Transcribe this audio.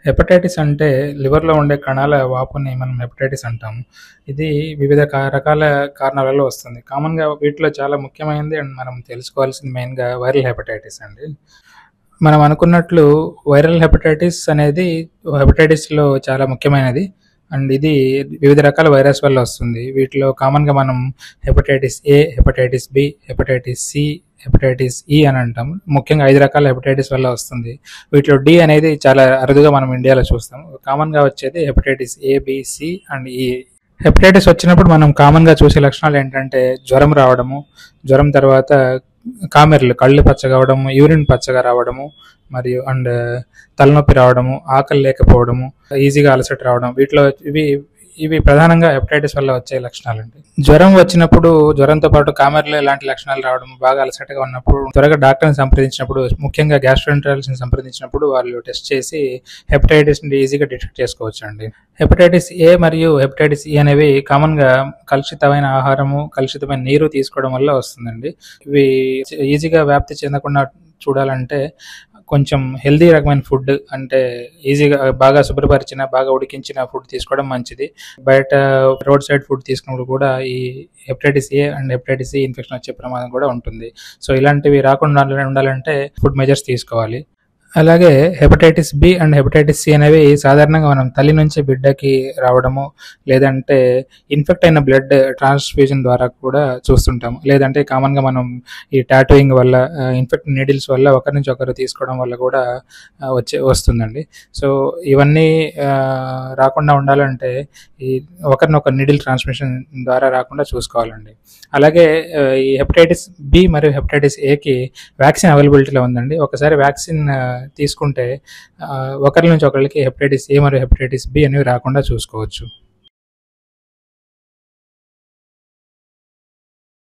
Hepatitis అంటే లివర్‌లో ఉండే కణాల వాపుని మనం హెపటైటిస్ అంటాము. ఇది వివిధ రకాల కారణాల వల్ల వస్తుంది. కామన్‌గా వీటిలో చాలా ముఖ్యమైనది అండ్ మనం తెలుసుకోవాల్సింది మెయిన్‌గా వైరల్ హెపటైటిస్ అండి. మనం అనుకున్నట్లు వైరల్ హెపటైటిస్ అనేది హెపటైటిస్‌లో చాలా ముఖ్యమైనది. అండ్ ఇది వివిధ రకాల వైరస్ వల్ల వస్తుంది. వీటిలో కామన్‌గా మనం hepatitis A, hepatitis B, hepatitis C, hepatitis E అని అంటాం. ముఖ్యంగా 5 రకాల హెపటైటిస్ వల్ల వస్తుంది. వీటిలో డి అనేది చాలా అరుదుగా మనం ఇండియాలో చూస్తాం. కామన్‌గా వచ్చేది hepatitis A, B, C and E. Hepatitis వచ్చినప్పుడు మనం కామన్‌గా చూసే లక్షణాలు ఏంటంటే జ్వరం రావడము, జ్వరం తర్వాత కామెర్లు కళ్ళు పచ్చగా అవ్వడము, యూరిన్ పచ్చగా రావడము మరియు తలనొప్పి రావడము, ఆకలి లేకపోవడము, ఈజీగా అలసట రావడం. వీటిలో ఇవి ప్రధానంగా హెపటైటిస్ వల్ల వచ్చే లక్షణాలండి. జ్వరం వచ్చినప్పుడు జ్వరంతో పాటు కామెర్లు ఇలాంటి లక్షణాలు రావడం, బాగా అలసటగా ఉన్నప్పుడు త్వరగా డాక్టర్ని సంప్రదించినప్పుడు, ముఖ్యంగా గ్యాస్ట్రోఎంటరాలజిస్ట్ని సంప్రదించినప్పుడు వాళ్ళు టెస్ట్ చేసి హెపటైటిస్ని ఈజీగా డిటెక్ట్ చేసుకోవచ్చు అండి. హెపటైటిస్ ఏ మరియు హెపటైటిస్ ఈ అనేవి కామన్గా కలుషితమైన ఆహారము, కలుషితమైన నీరు తీసుకోవడం వల్ల వస్తుందండి. ఇవి ఈజీగా వ్యాప్తి చెందకుండా చూడాలంటే కొంచెం హెల్దీ రకమైన ఫుడ్, అంటే ఈజీగా బాగా శుభ్రపరిచిన, బాగా ఉడికించిన ఫుడ్ తీసుకోవడం మంచిది. బయట రోడ్ సైడ్ ఫుడ్ తీసుకున్నప్పుడు కూడా ఈ hepatitis A and hepatitis C infection వచ్చే ప్రమాదం కూడా ఉంటుంది. సో ఇలాంటివి రాకుండా ఉండాలంటే ఫుడ్ మెజర్స్ తీసుకోవాలి. అలాగే hepatitis B and hepatitis C అనేవి సాధారణంగా మనం తల్లి నుంచి బిడ్డకి రావడము, లేదంటే ఇన్ఫెక్ట్ అయిన బ్లడ్ ట్రాన్స్ఫ్యూజన్ ద్వారా కూడా చూస్తుంటాము. లేదంటే కామన్గా మనం ఈ టాటూయింగ్ వల్ల, ఇన్ఫెక్ట్ నీడిల్స్ వల్ల ఒకరి నుంచి ఒకరు తీసుకోవడం వల్ల కూడా వస్తుందండి. సో ఇవన్నీ రాకుండా ఉండాలంటే ఈ ఒకరినొకరు నీడిల్ ట్రాన్స్మిషన్ ద్వారా రాకుండా చూసుకోవాలండి. అలాగే ఈ హెపటైటిస్ బి మరియు హెపటైటిస్ ఏకి వ్యాక్సిన్ అవైలబిలిటీలో ఉందండి. ఒకసారి వ్యాక్సిన్ తీసుకుంటే ఒకరి నుంచి ఒకరికి హెపటైటిస్ ఏ మరియు హెపటైటిస్ బి అనేవి రాకుండా చూసుకోవచ్చు.